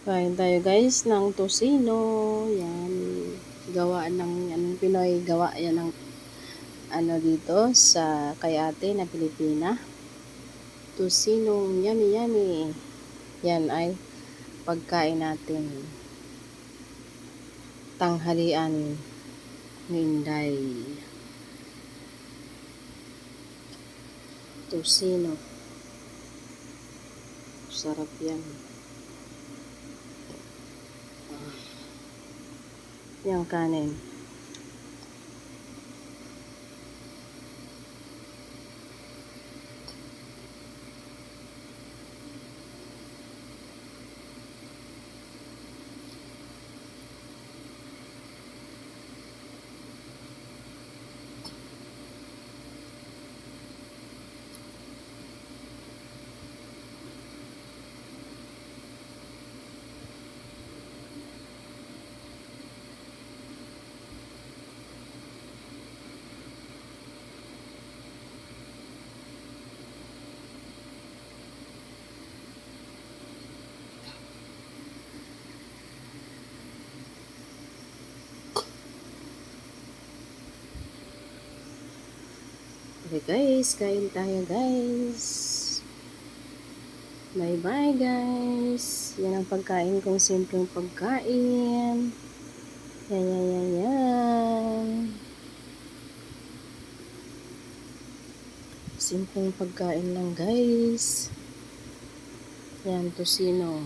Kain tayo guys ng tosino. Yan. Gawa ng Pinoy. Gawa yan ng dito sa kay ate na Pilipina. Tosino. Yummy yummy. Yan ay pagkain natin. Tanghalian ng Inday. Tosino. Sarap yan. Yung kanin. Okay guys, kain tayo guys. Bye bye guys. Yan ang pagkain kong simpleng pagkain. Yan. Simpleng pagkain lang guys. Yan, tosino.